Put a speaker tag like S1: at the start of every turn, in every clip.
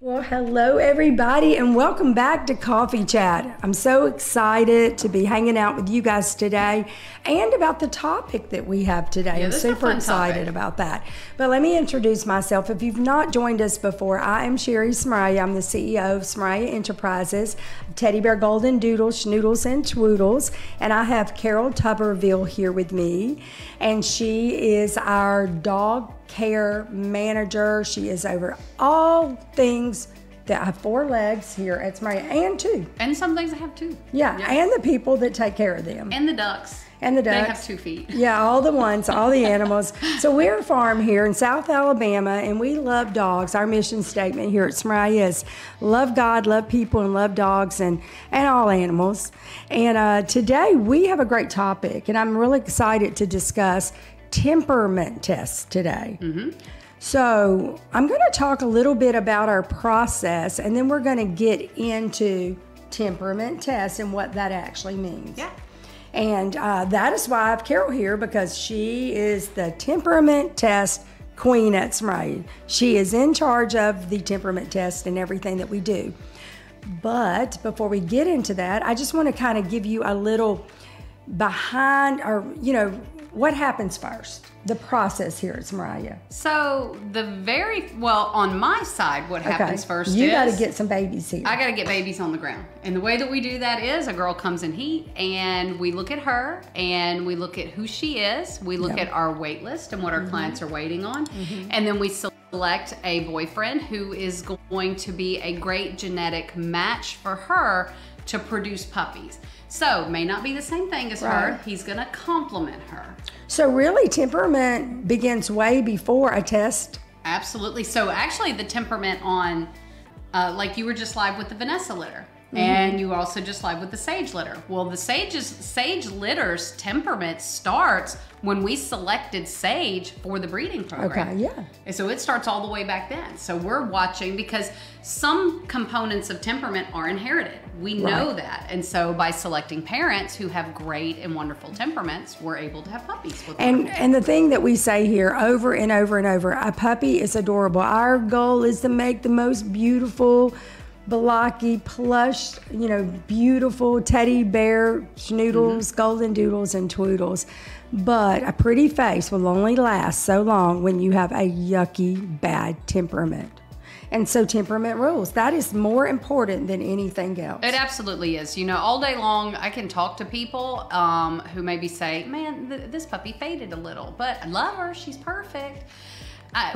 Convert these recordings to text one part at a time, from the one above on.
S1: Well, hello everybody and welcome back to Coffee Chat. I'm so excited to be hanging out with you guys today and about the topic that we have today. I'm super excited about that. But let me introduce myself. If you've not joined us before, I am Smeraglia. I'm the CEO of Smeraglia Enterprises, Teddy Bear Goldendoodles, Schnoodles, and Twoodles. And I have Carol Tuberville here with me. And she is our dog care manager. She is over all things that have 4 legs here at Smeraglia, and 2.
S2: And some things that have 2.
S1: Yeah, and the people that take care of them.
S2: And the ducks.
S1: And the ducks.
S2: They have 2 feet.
S1: Yeah, all the ones, all the animals. So we're a farm here in South Alabama, and we love dogs. Our mission statement here at Smeraglia is love God, love people, and love dogs and all animals. And today we have a great topic, and I'm really excited to discuss temperament tests today. So I'm going to talk a little bit about our process, and then we're going to get into temperament tests and what that actually means.
S2: Yeah.
S1: And that is why I have Carol here, because she is the temperament test queen at Smeraglia. She is in charge of the temperament test and everything that we do. But before we get into that, I just want to kind of give you a little behind, or what happens first, the process here at Smeraglia.
S2: So on my side, what happens first is...
S1: You got to get some babies here.
S2: I got to get babies on the ground. And the way that we do that is a girl comes in heat and we look at her and we look at who she is. We look at our wait list and what our clients are waiting on. And then we select a boyfriend who is going to be a great genetic match for her to produce puppies. So, may not be the same thing as her. He's going to complement her. So
S1: really, temperament begins way before a test?
S2: Absolutely. So actually, the temperament on, like you were just live with the Vanessa litter. And you also just live with the Sage litter. Well, the Sage litter's temperament starts when we selected Sage for the breeding program.
S1: Okay, yeah.
S2: And so it starts all the way back then. So we're watching, because some components of temperament are inherited. We know that. And so by selecting parents who have great and wonderful temperaments, we're able to have puppies with them.
S1: And the thing that we say here over and over and over, a puppy is adorable. Our goal is to make the most beautiful, blocky, plush, beautiful teddy bear, schnoodles, goldendoodles, and twoodles. But a pretty face will only last so long when you have a yucky, bad temperament. And so temperament rules. That is more important than anything else.
S2: It absolutely is. All day long, I can talk to people who maybe say, man, this puppy faded a little, but I love her. She's perfect.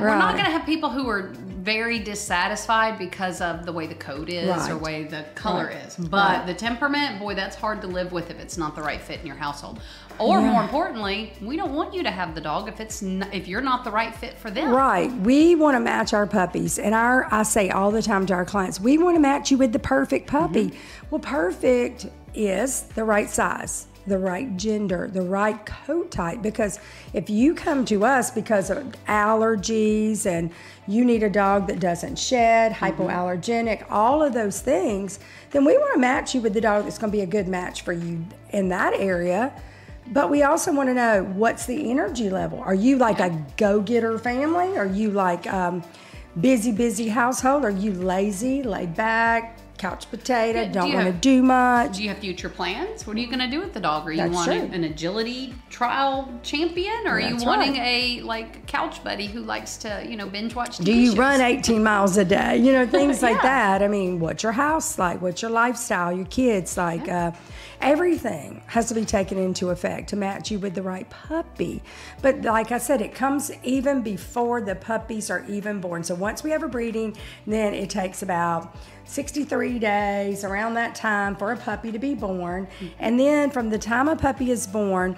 S2: We're not going to have people who are very dissatisfied because of the way the coat is or the way the color is. But the temperament, boy, that's hard to live with if it's not the right fit in your household. Or more importantly, we don't want you to have the dog if you're not the right fit for them. Right.
S1: We want to match our puppies. And I say all the time to our clients, we want to match you with the perfect puppy. Well, perfect is the right size, the right gender, the right coat type. Because if you come to us because of allergies and you need a dog that doesn't shed, hypoallergenic, all of those things, then we want to match you with the dog that's going to be a good match for you in that area. But we also want to know, what's the energy level? Are you like a go-getter family? Are you like busy household? Are you lazy, laid back, couch potato, don't want to do much?
S2: Do you have future plans? What are you going to do with the dog? Are you wanting an agility trial champion? Or are you wanting a couch buddy who likes to, binge watch TV
S1: Do you
S2: shows?
S1: run 18 miles a day? Things like that. I mean, what's your house like? What's your lifestyle? Your kids like? Everything has to be taken into effect to match you with the right puppy. But like I said, it comes even before the puppies are even born. So once we have a breeding, then it takes about 63 days, around that time, for a puppy to be born. And then from the time a puppy is born,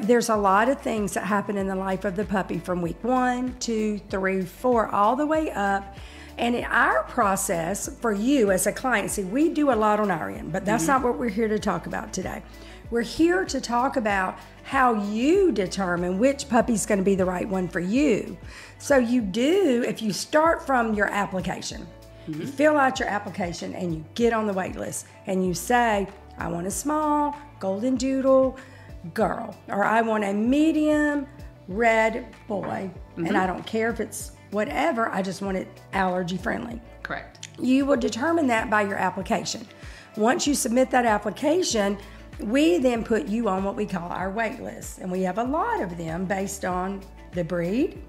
S1: there's a lot of things that happen in the life of the puppy from week 1, 2, 3, 4, all the way up. And in our process for you as a client, see, we do a lot on our end, but that's not what we're here to talk about today. We're here to talk about how you determine which puppy's going to be the right one for you. So you do, if you start from your application, you fill out your application and you get on the wait list and you say, I want a small goldendoodle girl, or I want a medium red boy, and I don't care if it's whatever. I just want it allergy friendly.
S2: Correct.
S1: You will determine that by your application. Once you submit that application, we then put you on what we call our wait list. And we have a lot of them based on the breed.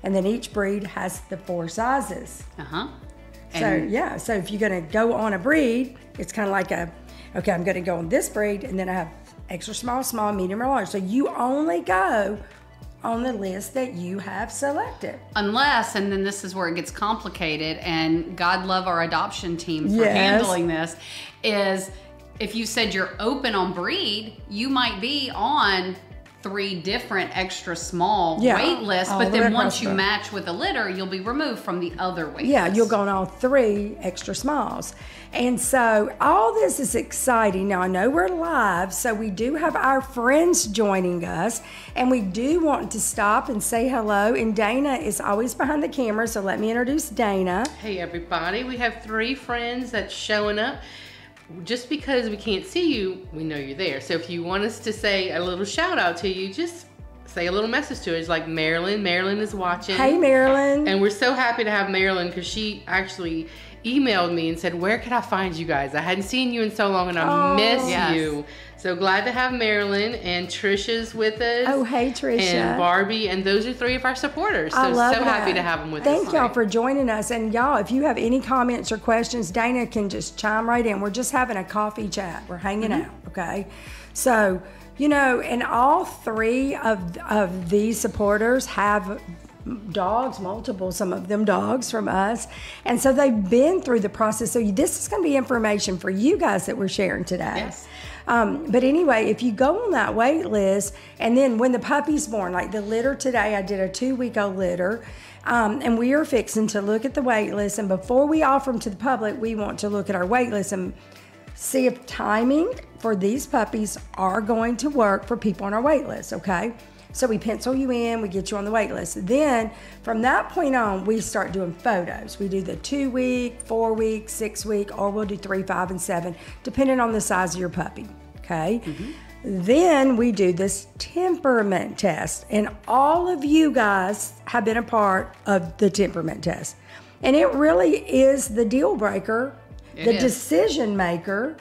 S1: And then each breed has the 4 sizes. So yeah, so if you're gonna go on a breed, it's kind of like okay, I'm gonna go on this breed, and then I have extra small, small, medium, or large. So you only go on the list that you have selected.
S2: Unless, and then this is where it gets complicated, and God love our adoption team for handling this, is if you said you're open on breed, you might be on 3 different extra small wait lists, but then once you match with a litter, you'll be removed from the other wait list.
S1: You'll go on all 3 extra smalls. And so all this is exciting. Now I know we're live, so we do have our friends joining us, and we do want to stop and say hello. And Dana is always behind the camera, so let me introduce Dana.
S3: Hey everybody, we have 3 friends that's showing up. Just because we can't see you, we know you're there. So if you want us to say a little shout out to you, just say a little message to us, like Marilyn. Marilyn is watching.
S1: Hey, Marilyn.
S3: And we're so happy to have Marilyn, because she actually emailed me and said, where could I find you guys? I hadn't seen you in so long and I miss you. So glad to have Marilyn, and Trisha's with us.
S1: Oh, hey, Trisha.
S3: And Barbie, and those are 3 of our supporters. So
S1: I love that.
S3: Happy to have them with us.
S1: Thank y'all for joining us. And y'all, if you have any comments or questions, Dana can just chime right in. We're just having a coffee chat. We're hanging out, okay? So, you know, and all 3 of these supporters have dogs, multiple, some of them dogs from us. And so they've been through the process. So this is going to be information for you guys that we're sharing today.
S3: Yes.
S1: But anyway, if you go on that wait list, and then when the puppy's born, like the litter today, I did a 2-week-old litter, and we are fixing to look at the wait list. And before we offer them to the public, we want to look at our wait list and see if timing for these puppies are going to work for people on our wait list, okay? So we pencil you in, we get you on the wait list. Then from that point on, we start doing photos. We do the 2-week, 4-week, 6-week, or we'll do 3, 5, and 7, depending on the size of your puppy, okay? Then we do this temperament test. And all of you guys have been a part of the temperament test. And it really is the deal breaker, the decision maker,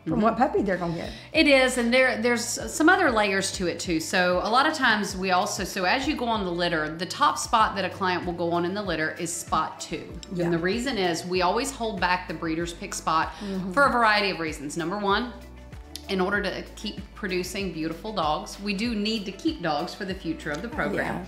S1: from what puppy they're gonna get.
S2: It is, and there's some other layers to it too. So a lot of times we also, so as you go on the litter, the top spot that a client will go on in the litter is spot 2. And the reason is we always hold back the breeder's pick spot for a variety of reasons. Number 1, in order to keep producing beautiful dogs, we do need to keep dogs for the future of the program.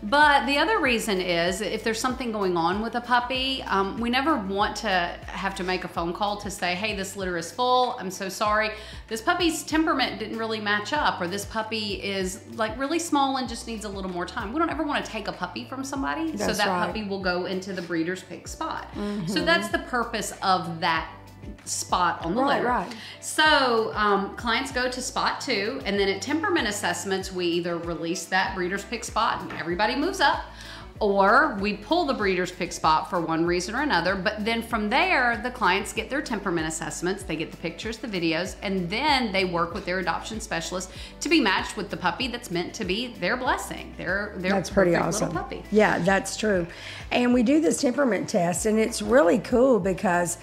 S2: But the other reason is if there's something going on with a puppy, we never want to have to make a phone call to say, hey, this litter is full, I'm so sorry. This puppy's temperament didn't really match up, or this puppy is like really small and just needs a little more time. We don't ever want to take a puppy from somebody, so that puppy will go into the breeder's pick spot. So that's the purpose of that spot on the litter. So clients go to spot 2, and then at temperament assessments, we either release that breeder's pick spot and everybody moves up, or we pull the breeder's pick spot for one reason or another. But then from there, the clients get their temperament assessments, they get the pictures, the videos, and then they work with their adoption specialist to be matched with the puppy that's meant to be their blessing, their
S1: that's pretty awesome
S2: little puppy.
S1: Yeah, that's true. And we do this temperament test, and it's really cool because,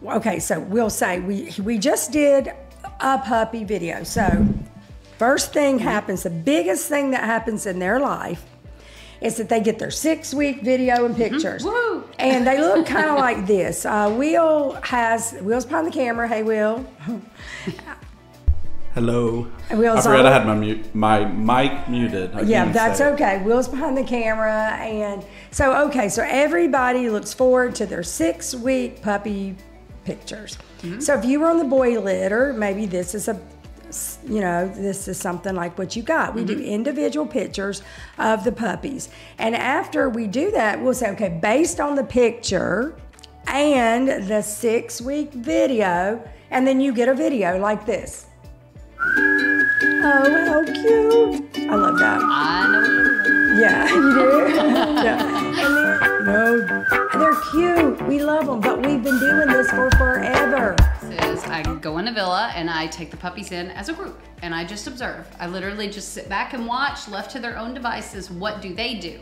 S1: okay, so we'll say we just did a puppy video. So first thing happens, the biggest thing that happens in their life is that they get their 6-week video and pictures. And they look kind of like this. Will's behind the camera. Hey, Will.
S4: Hello. I forgot I had my mic muted.
S1: Yeah, that's okay. Will's behind the camera. And so everybody looks forward to their 6-week puppy pictures. So if you were on the boy litter, maybe this is this is something like what you got. We do individual pictures of the puppies. And after we do that, we'll say, okay, based on the picture and the 6-week video, and then you get a video like this. Oh, how cute. I love that.
S2: I know.
S1: Yeah, you do? Yeah. And they're cute. We love them, but we've been doing this for forever.
S2: I go in a villa and I take the puppies in as a group and I just observe. I literally just sit back and watch, left to their own devices. What do they do?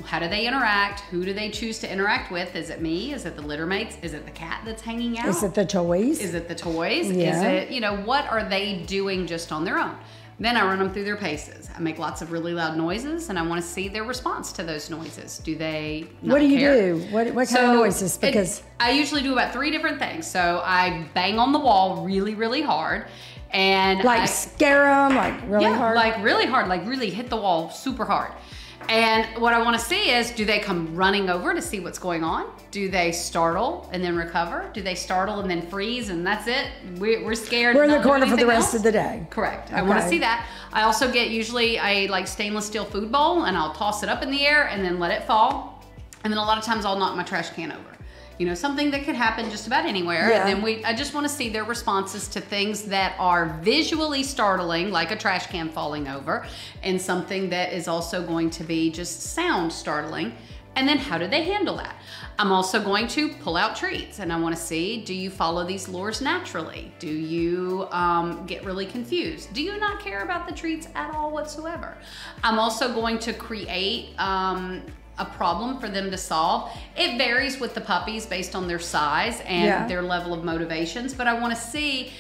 S2: How do they interact? Who do they choose to interact with? Is it me? Is it the litter mates? Is it the cat that's hanging out?
S1: Is it the toys?
S2: Is it the toys?
S1: Yeah.
S2: Is it, you know, what are they doing just on their own? Then I run them through their paces. I make lots of really loud noises, and I want to see their response to those noises. Do they not
S1: What do you
S2: care?
S1: do? What kind of noises? Because
S2: I usually do about 3 different things. So I bang on the wall really, really hard. And
S1: like scare them, like really hard?
S2: like really hard, like really hit the wall super hard. And what I want to see is, do they come running over to see what's going on? Do they startle and then recover? Do they startle and then freeze and that's it? We're scared.
S1: We're in the corner for the rest of the day.
S2: Correct. I want to see that. I also get usually a like stainless steel food bowl, and I'll toss it up in the air and then let it fall. And then a lot of times I'll knock my trash can over. You know, something that could happen just about anywhere.
S1: Yeah.
S2: And then I just want to see their responses to things that are visually startling, like a trash can falling over, and something that is also going to be just sound startling. And then how do they handle that? I'm also going to pull out treats, and I want to see, do you follow these lures naturally? Do you get really confused? Do you not care about the treats at all whatsoever? I'm also going to create a problem for them to solve. It varies with the puppies based on their size and their level of motivations, but I want to see,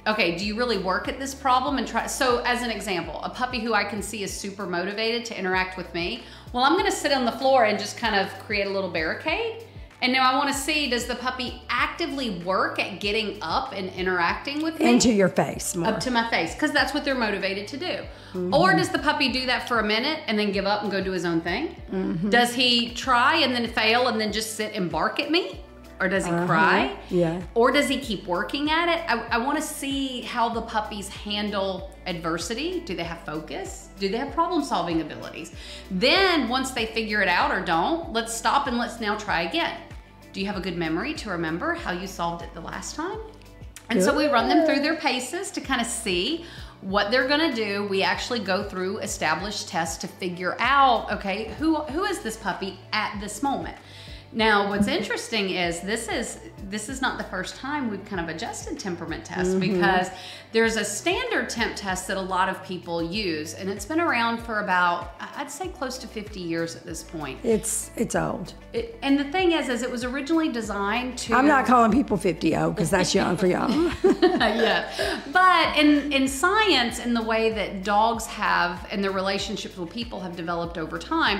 S2: okay, do you really work at this problem and try? So as an example, a puppy who I can see is super motivated to interact with me, well, I'm gonna sit on the floor and just kind of create a little barricade. And now I want to see, does the puppy actively work at getting up and interacting with me?
S1: Into your face more.
S2: Up to my face, because that's what they're motivated to do. Or does the puppy do that for a minute and then give up and go do his own thing? Does he try and then fail and then just sit and bark at me? Or does he cry?
S1: Yeah.
S2: Or does he keep working at it? I want to see how the puppies handle adversity. Do they have focus? Do they have problem solving abilities? Then once they figure it out or don't, let's stop and let's now try again. Do you have a good memory to remember how you solved it the last time? And so we run them through their paces to kind of see what they're gonna do. We actually go through established tests to figure out, okay, who is this puppy at this moment? Now, what's interesting is this is not the first time we've kind of adjusted temperament tests, because there's a standard temp test that a lot of people use, and it's been around for about, I'd say close to 50 years at this point.
S1: It's old.
S2: And the thing is it was originally designed to...
S1: I'm not calling people 50 old because that's young for y'all.
S2: Yeah, but in science, in the way that dogs have and their relationships with people have developed over time,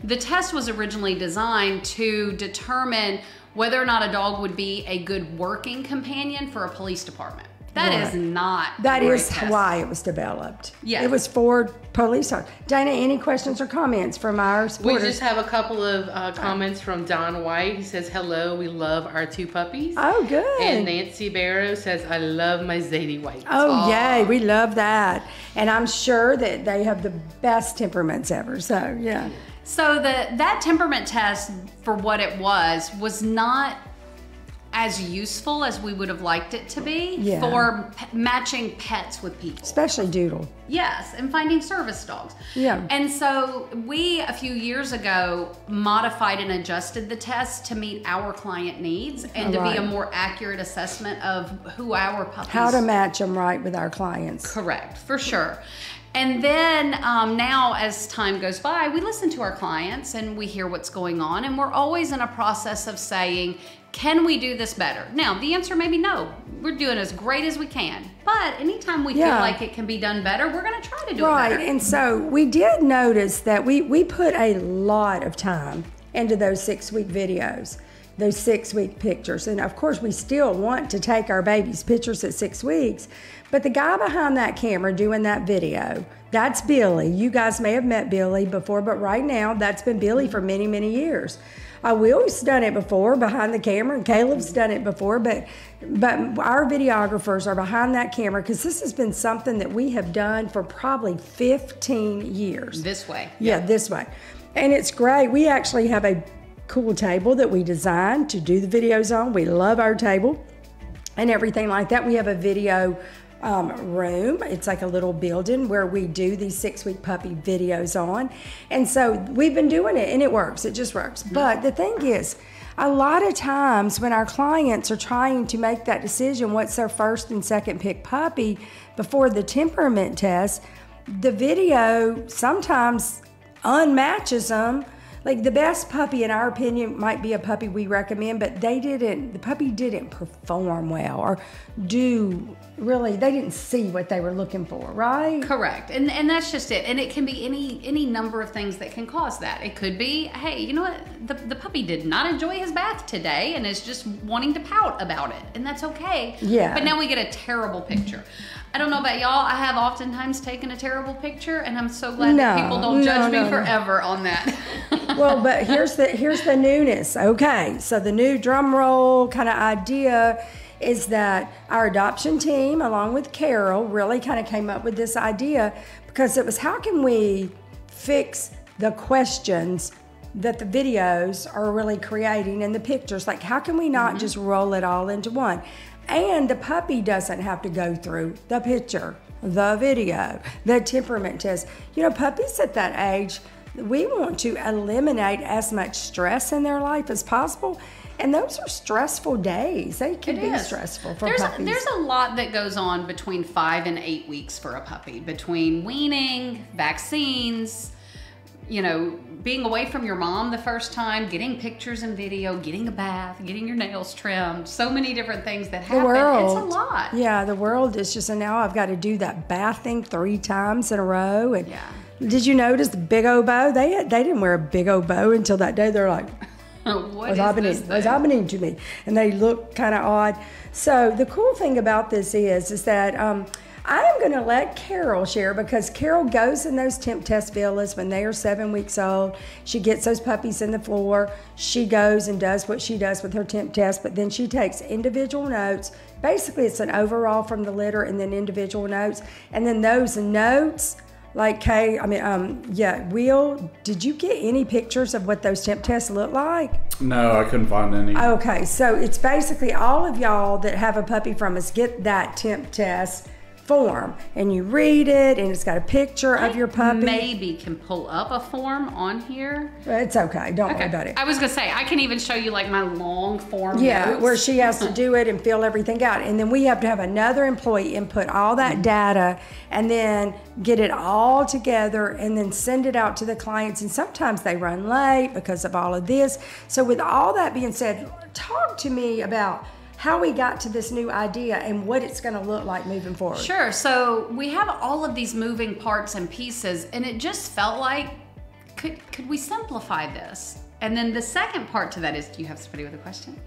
S2: the test was originally designed to determine whether or not a dog would be a good working companion for a police department. That is not
S1: That
S2: a great
S1: is
S2: test.
S1: why it was developed.
S2: Yeah.
S1: It was for police officers. Dana, any questions or comments from our supporters?
S3: We just have a couple of comments from Don White. He says, hello, we love our 2 puppies.
S1: Oh, good.
S3: And Nancy Barrow says, I love my Zadie White.
S1: Oh, yay. We love that. And I'm sure that they have the best temperaments ever. So, yeah.
S2: So that temperament test, for what it was not as useful as we would have liked it to be for matching pets with people.
S1: Especially Doodle.
S2: Yes, and finding service dogs.
S1: Yeah.
S2: And so we, a few years ago, modified and adjusted the test to meet our client needs and to be a more accurate assessment of who our puppies...
S1: How to match them right with our clients.
S2: Correct, for sure. And then now, as time goes by, we listen to our clients and we hear what's going on, and we're always in a process of saying, can we do this better? Now, the answer may be no. We're doing as great as we can. But anytime we feel like it can be done better, we're going to try to do it better.
S1: Right, and so we did notice that we put a lot of time into those 6-week videos, those 6-week pictures. And of course, we still want to take our baby's pictures at 6 weeks. But the guy behind that camera doing that video, that's Billy. You guys may have met Billy before, but right now, that's been Billy for many, many years. Will's done it before behind the camera, and Caleb's done it before, but our videographers are behind that camera because this has been something that we have done for probably 15 years.
S2: This way.
S1: Yeah, this way. And it's great. We actually have a cool table that we designed to do the videos on. We love our table and everything like that. We have a video room. It's like a little building where we do these 6-week puppy videos on. And so we've been doing it and it works. It just works. But the thing is, a lot of times when our clients are trying to make that decision, what's their first and second pick puppy before the temperament test, the video sometimes unmatches them like the best puppy in our opinion might be a puppy we recommend, but the puppy didn't perform well or they didn't see what they were looking for, right?
S2: Correct. And that's just it. And it can be any number of things that can cause that. It could be, hey, you know what? The puppy did not enjoy his bath today and is just wanting to pout about it. And that's okay.
S1: Yeah.
S2: But now we get a terrible picture. I don't know about y'all. I have oftentimes taken a terrible picture, and I'm so glad that people don't judge me forever on that.
S1: Well, but here's the newness. Okay, so the new drum roll kind of idea is that our adoption team, along with Carol, really kind of came up with this idea because it was how can we fix the questions that the videos are really creating and the pictures? Like, how can we not just roll it all into one? And the puppy doesn't have to go through the picture, the video, the temperament test. You know, puppies at that age, we want to eliminate as much stress in their life as possible. And those are stressful days. They can be stressful for puppies.
S2: There's a lot that goes on between 5 and 8 weeks for a puppy. Between weaning, vaccines, you know, being away from your mom the first time, getting pictures and video, getting a bath, getting your nails trimmed, so many different things that happen. It's a lot.
S1: Yeah, the world is just, and now I've got to do that bath thing 3 times in a row. And did you notice the big old bow? They didn't wear a big old bow until that day. They're like, what's happening to me? And they look kind of odd. So the cool thing about this is that I am going to let Carol share because Carol goes in those temp test villas when they are 7 weeks old. She gets those puppies in the floor. She goes and does what she does with her temp test, but then she takes individual notes. Basically, it's an overall from the litter and then individual notes. And then those notes, like Kay, Will, did you get any pictures of what those temp tests look like?
S4: No, I couldn't find any.
S1: Okay, so it's basically all of y'all that have a puppy from us get that temp test form and you read it and it's got a picture of your puppy.
S2: Maybe can pull up a form on here.
S1: It's okay, don't worry about it.
S2: I was gonna say I can even show you like my long form
S1: notes. Where she has to do it and fill everything out, and then we have to have another employee input all that data and then get it all together and then send it out to the clients, and sometimes they run late because of all of this. So with all that being said, talk to me about how we got to this new idea and what it's going to look like moving forward.
S2: Sure. So we have all of these moving parts and pieces, and it just felt like, could we simplify this? And then the second part to that is, do you have somebody with a question?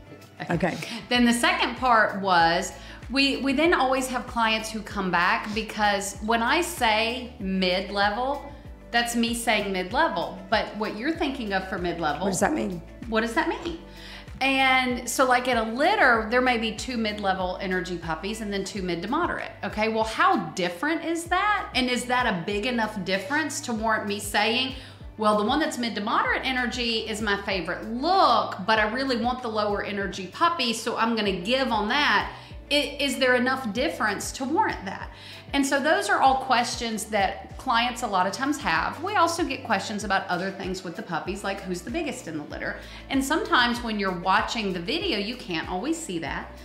S1: Okay.
S2: Then the second part was, we then always have clients who come back because when I say mid-level, that's me saying mid-level. But what you're thinking of for mid-level.
S1: What does that mean?
S2: What does that mean? And so like in a litter, there may be 2 mid-level energy puppies and then 2 mid to moderate. Okay, well, how different is that? And is that a big enough difference to warrant me saying, well, the one that's mid to moderate energy is my favorite look, but I really want the lower energy puppy, so I'm gonna give on that. Is there enough difference to warrant that? And so those are all questions that clients a lot of times have. We also get questions about other things with the puppies, like who's the biggest in the litter. And sometimes when you're watching the video, you can't always see that.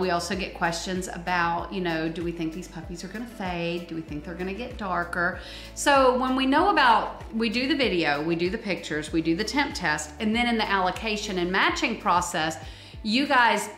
S2: We also get questions about, you know, do we think these puppies are gonna fade? Do we think they're gonna get darker? So when we know about, we do the video, we do the pictures, we do the temp test, and then in the allocation and matching process, you guys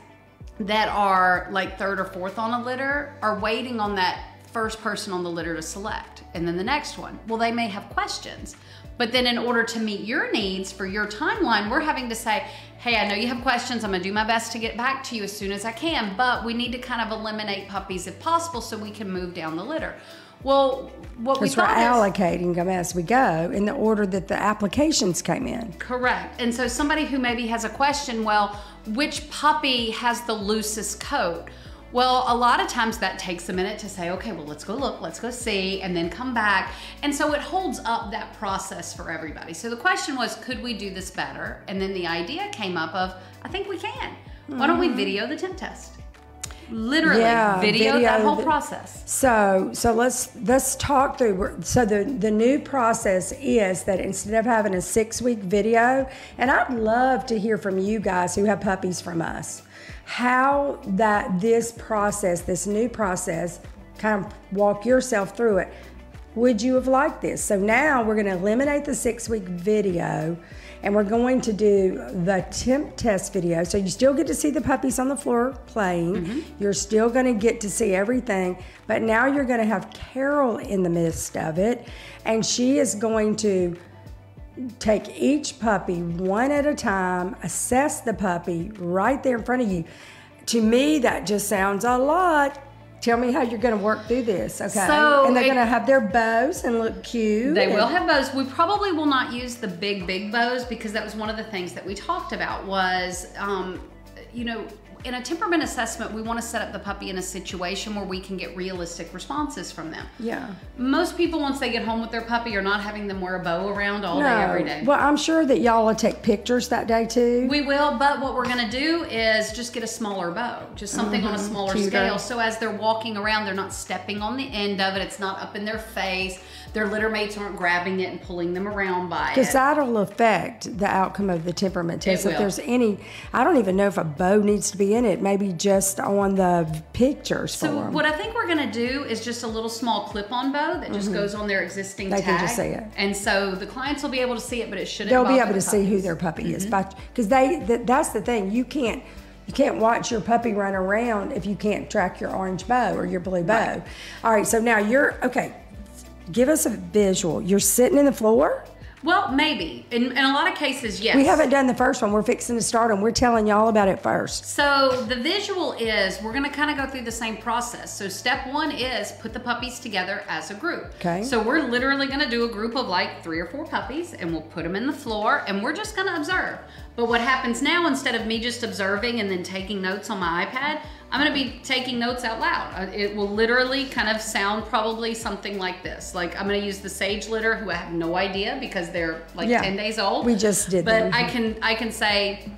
S2: that are like 3rd or 4th on a litter are waiting on that first person on the litter to select, and then the next one. Well, they may have questions, but then in order to meet your needs for your timeline, we're having to say, hey, I know you have questions. I'm gonna do my best to get back to you as soon as I can, but we need to kind of eliminate puppies if possible so we can move down the litter. Well, what we thought is
S1: allocating them as we go in the order that the applications came in.
S2: Correct. And so somebody who maybe has a question, well, which puppy has the loosest coat? Well, a lot of times that takes a minute to say, okay, well, let's go look, let's go see, and then come back. And so it holds up that process for everybody. So the question was, could we do this better? And then the idea came up of, I think we can. Why don't we video the temp test? Literally, video that whole process.
S1: So let's talk through. So the new process is that instead of having a 6-week video, and I'd love to hear from you guys who have puppies from us, how this new process, kind of walk yourself through it. Would you have liked this? So now we're going to eliminate the 6-week video, and we're going to do the temp test video. So you still get to see the puppies on the floor playing. You're still going to get to see everything, but now you're going to have Carol in the midst of it, and she is going to take each puppy one at a time, assess the puppy right there in front of you. To me, that just sounds a lot. Tell me how you're going to work through this, okay?
S2: So
S1: and they're going to have their bows and look cute.
S2: They will have bows. We probably will not use the big bows, because that was one of the things that we talked about was, you know, in a temperament assessment, we want to set up the puppy in a situation where we can get realistic responses from them.
S1: Yeah.
S2: Most people, once they get home with their puppy, are not having them wear a bow around all day, every day.
S1: Well, I'm sure that y'all will take pictures that day too.
S2: We will, but what we're going to do is just get a smaller bow, just something on a smaller
S1: Cuter.
S2: scale. So as they're walking around, they're not stepping on the end of it. It's not up in their face. Their litter mates aren't grabbing it and pulling them around by it.
S1: Because that'll affect the outcome of the temperament test.
S2: It
S1: If
S2: will.
S1: there's any, I don't even know if a bow needs to be in it. Maybe just on the pictures for
S2: So
S1: them.
S2: what I think we're going to do is just a little small clip-on bow that just goes on their existing
S1: They
S2: tag.
S1: can just see it.
S2: And so the clients will be able to see it, but it shouldn't
S1: They'll be
S2: bother
S1: able
S2: the
S1: to see who
S2: puppies.
S1: their puppy is. Because that's the thing. You can't watch your puppy run around if you can't track your orange bow or your blue bow. All right, so now okay, give us a visual. You're sitting in the floor?
S2: Well, maybe. In a lot of cases, yes.
S1: We haven't done the first one. We're fixing to start them. We're telling y'all about it first.
S2: So the visual is, we're gonna kind of go through the same process. So step one is put the puppies together as a group.
S1: Okay.
S2: So we're literally gonna do a group of like 3 or 4 puppies, and we'll put them in the floor, and we're just gonna observe. But what happens now, instead of me just observing and then taking notes on my iPad, I'm gonna be taking notes out loud. It will literally kind of sound probably something like this. Like, I'm gonna use the sage litter, who I have no idea because they're like 10 days old.
S1: We just did
S2: But
S1: them.
S2: I can say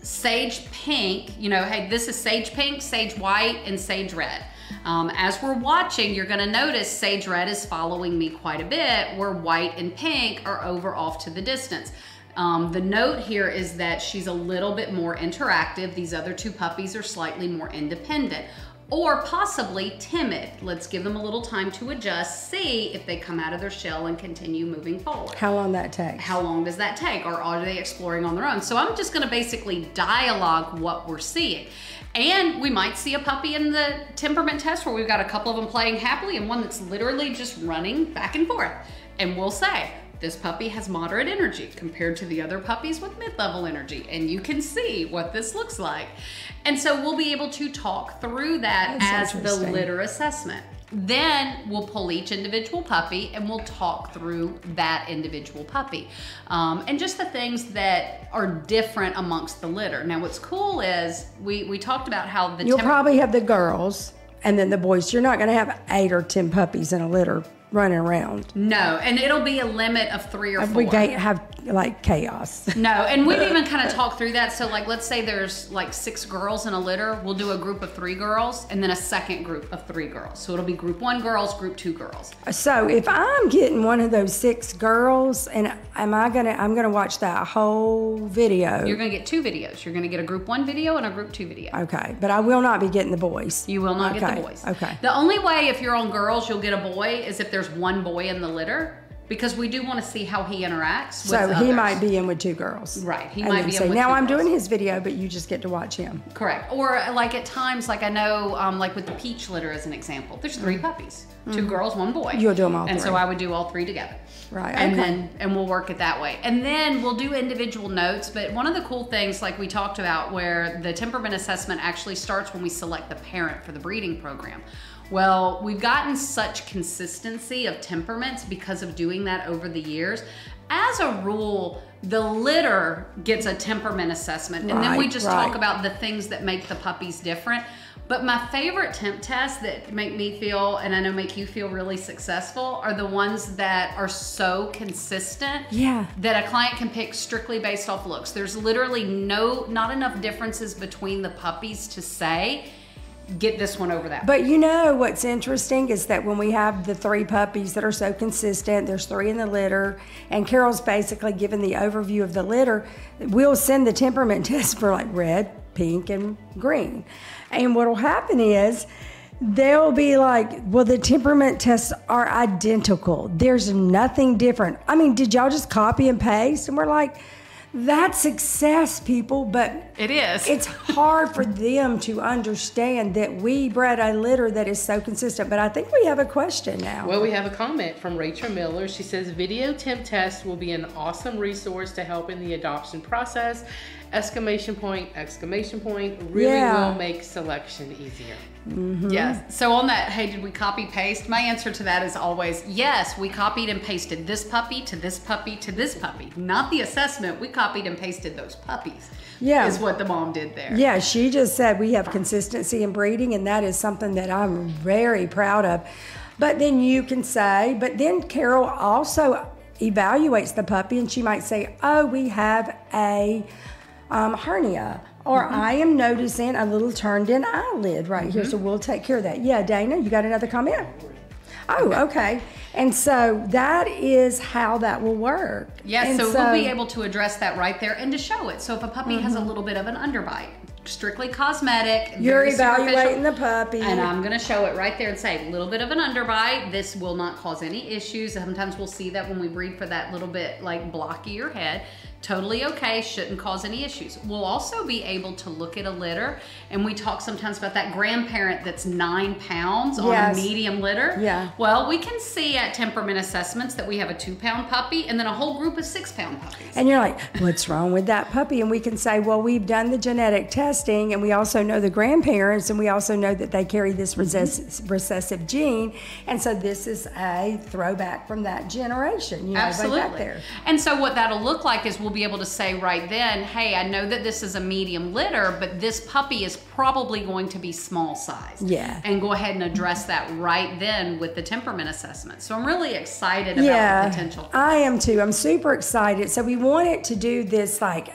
S2: sage pink, you know, hey, this is sage pink, sage white, and sage red. As we're watching, you're gonna notice sage red is following me quite a bit, where white and pink are over off to the distance. The note here is that she's a little bit more interactive. These other 2 puppies are slightly more independent, or possibly timid. Let's give them a little time to adjust, see if they come out of their shell and continue moving forward.
S1: How long that takes?
S2: How long does that take? Or are they exploring on their own? So I'm just gonna basically dialogue what we're seeing. And we might see a puppy in the temperament test where we've got a couple of them playing happily and one that's literally just running back and forth. And we'll say, this puppy has moderate energy compared to the other puppies with mid-level energy. And you can see what this looks like. And so we'll be able to talk through that
S1: That's
S2: as the
S1: interesting.
S2: litter assessment. Then we'll pull each individual puppy and we'll talk through that individual puppy. And just the things that are different amongst the litter. Now what's cool is we talked about how the
S1: You'll probably have the girls and then the boys. You're not going to have 8 or 10 puppies in a litter running around.
S2: No, and it'll be a limit of 3 or 4.
S1: We can't have like chaos.
S2: No, and we've even kind of talked through that. So like, let's say there's like 6 girls in a litter. We'll do a group of 3 girls and then a second group of 3 girls. So it'll be group 1 girls, group 2 girls.
S1: So if I'm getting one of those 6 girls, and I'm gonna watch that whole video.
S2: You're gonna get 2 videos. You're gonna get a group 1 video and a group 2 video.
S1: Okay, but I will not be getting the boys.
S2: You will not get
S1: Okay,
S2: the boys.
S1: okay.
S2: The only way if you're on girls, you'll get a boy is if there's 1 boy in the litter, because we do want to see how he interacts with
S1: So he
S2: others.
S1: might be in with 2 girls.
S2: Right, he
S1: And
S2: might
S1: then
S2: be in
S1: say,
S2: with
S1: now
S2: 2
S1: I'm
S2: girls."
S1: doing his video, but you just get to watch him.
S2: Correct. Or like at times, like I know, like with the peach litter as an example, there's 3 puppies, 2 girls, 1 boy.
S1: You'll do 'em all
S2: And so
S1: 3.
S2: I would do all 3 together.
S1: Right,
S2: And
S1: okay.
S2: then we'll work it that way. And then we'll do individual notes. But one of the cool things, like we talked about, where the temperament assessment actually starts when we select the parent for the breeding program. Well, we've gotten such consistency of temperaments because of doing that over the years. As a rule, the litter gets a temperament assessment, and then we
S1: Right,
S2: just
S1: right.
S2: talk about the things that make the puppies different. But my favorite temp tests that make me feel, and I know make you feel really successful, are the ones that are so consistent
S1: Yeah.
S2: that a client can pick strictly based off looks. There's literally not enough differences between the puppies to say, get this one over that.
S1: But you know what's interesting is that when we have the 3 puppies that are so consistent, there's 3 in the litter, and Carol's basically given the overview of the litter, we'll send the temperament test for like red, pink, and green. And what'll happen is they'll be like, well, the temperament tests are identical. There's nothing different. I mean, did y'all just copy and paste? And we're like, That's success, people, but
S2: it is.
S1: It's hard for them to understand that we bred a litter that is so consistent. But I think we have a question now.
S3: Well, we have a comment from Rachel Miller. She says, video temp test will be an awesome resource to help in the adoption process. Exclamation point, exclamation point. Really will make selection easier.
S1: Mm-hmm.
S2: Yes. So on that, hey, did we copy paste? My answer to that is always yes. We copied and pasted this puppy to this puppy to this puppy. Not the assessment. We copied and pasted those puppies.
S1: Yeah,
S2: is what the mom did there.
S1: Yeah, she just said we have consistency in breeding, and that is something that I'm very proud of. But then you can say, but then Carol also evaluates the puppy, and she might say, oh, we have a hernia. Or I am noticing a little turned in eyelid right here, so we'll take care of that. Yeah, Dana, you got another comment? Oh, okay. And so that is how that will work.
S2: Yeah, so we'll be able to address that right there and to show it. So if a puppy has a little bit of an underbite, strictly cosmetic.
S1: You're evaluating the puppy.
S2: And I'm going to show it right there and say, a little bit of an underbite. This will not cause any issues. Sometimes we'll see that when we breed for that little bit like blockier head. Totally okay, shouldn't cause any issues. We'll also be able to look at a litter, and we talk sometimes about that grandparent that's 9 pounds on a medium litter.
S1: Yeah.
S2: Well, we can see at temperament assessments that we have a 2-pound puppy and then a whole group of 6-pound puppies.
S1: And you're like, what's wrong with that puppy? And we can say, well, we've done the genetic testing, and we also know the grandparents, and we also know that they carry this recessive gene. And so this is a throwback from that generation. You know,
S2: absolutely.
S1: Back there.
S2: And so what that'll look like is we'll be able to say right then, hey, I know that this is a medium litter, but this puppy is probably going to be small size.
S1: Yeah.
S2: And go ahead and address that right then with the temperament assessment. So I'm really excited about the potential.
S1: I am too. I'm super excited. So we wanted to do this like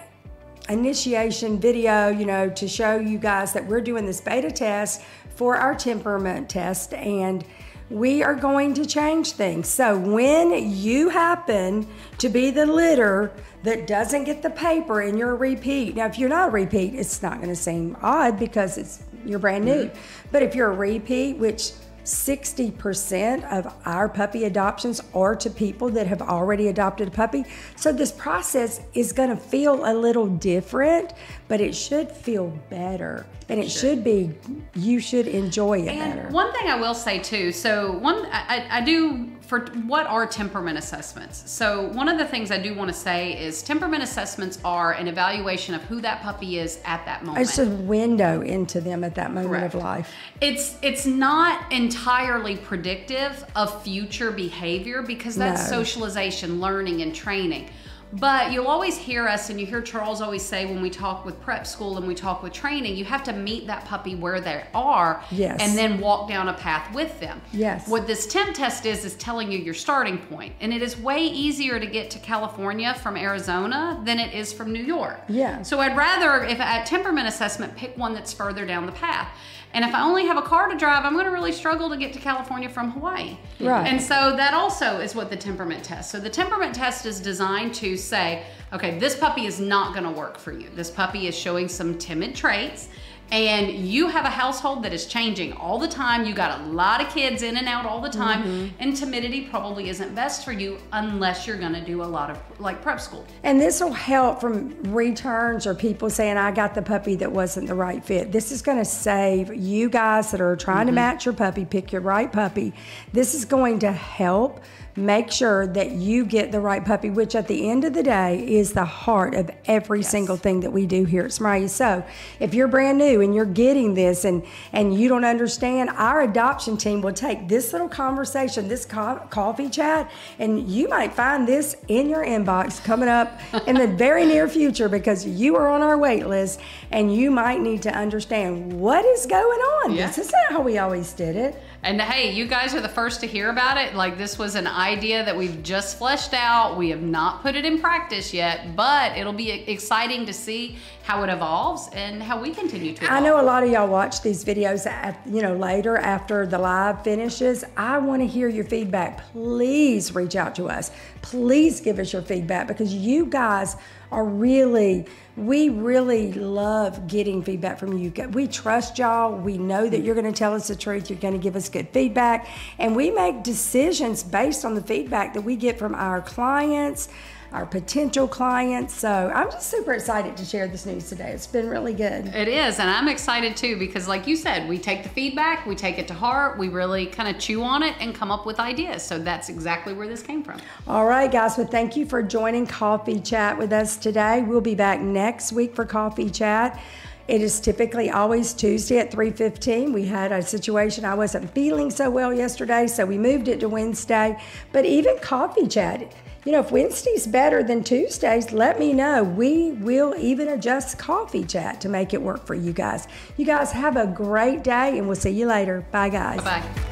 S1: initiation video, you know, to show you guys that we're doing this beta test for our temperament test, and we are going to change things. So when you happen to be the litter that doesn't get the paper and you're a repeat, now if you're not a repeat, it's not going to seem odd because you're brand new. But if you're a repeat, which 60% of our puppy adoptions are to people that have already adopted a puppy. So this process is going to feel a little different, but it should feel better. And it should be, you should enjoy it better.
S2: And one thing I will say too, so I do, for what are temperament assessments? So one of the things I do want to say is temperament assessments are an evaluation of who that puppy is at that moment.
S1: It's a window into them at that moment
S2: Correct.
S1: of life.
S2: It's not entirely predictive of future behavior because that's socialization, learning, and training. But you'll always hear us, and you hear Charles always say when we talk with prep school and we talk with training, you have to meet that puppy where they are and then walk down a path with them.
S1: Yes.
S2: What this temp test is telling you your starting point. And it is way easier to get to California from Arizona than it is from New York.
S1: Yeah.
S2: So I'd rather, if at temperament assessment, pick one that's further down the path. And if I only have a car to drive, I'm going to really struggle to get to California from Hawaii.
S1: Right.
S2: And so that also is what the temperament test. So the temperament test is designed to say, okay, this puppy is not going to work for you. This puppy is showing some timid traits. And you have a household that is changing all the time. You got a lot of kids in and out all the time. And timidity probably isn't best for you unless you're going to do a lot of like prep school.
S1: And this will help from returns or people saying, I got the puppy that wasn't the right fit. This is going to save you guys that are trying to match your puppy, pick your right puppy. This is going to help make sure that you get the right puppy, which at the end of the day is the heart of every single thing that we do here at Smeraglia. So if you're brand new and you're getting this and you don't understand, our adoption team will take this little conversation, this coffee chat, and you might find this in your inbox coming up in the very near future because you are on our wait list and you might need to understand what is going on.
S2: Yeah.
S1: This isn't how we always did it.
S2: And hey, you guys are the first to hear about it. Like, this was an idea that we've just fleshed out. We have not put it in practice yet, but it'll be exciting to see how it evolves and how we continue to evolve.
S1: I know a lot of y'all watch these videos later after the live finishes. I want to hear your feedback. Please reach out to us. Please give us your feedback because you guys are we really love getting feedback from you. We trust y'all. We know that you're going to tell us the truth. You're going to give us good feedback. And we make decisions based on the feedback that we get from our clients, our potential clients. So I'm just super excited to share this news today. It's been really good.
S2: It is, and I'm excited too, because like you said, we take the feedback, we take it to heart, we really kind of chew on it and come up with ideas. So that's exactly where this came from.
S1: All right, guys. Well, thank you for joining Coffee Chat with us today. We'll be back next week for Coffee Chat. It is typically always Tuesday at 3:15. We had a situation, I wasn't feeling so well yesterday, so we moved it to Wednesday. But even Coffee Chat, you know, if Wednesday's better than Tuesdays, let me know. We will even adjust Coffee Chat to make it work for you guys. You guys have a great day, and we'll see you later. Bye, guys.
S2: Bye-bye.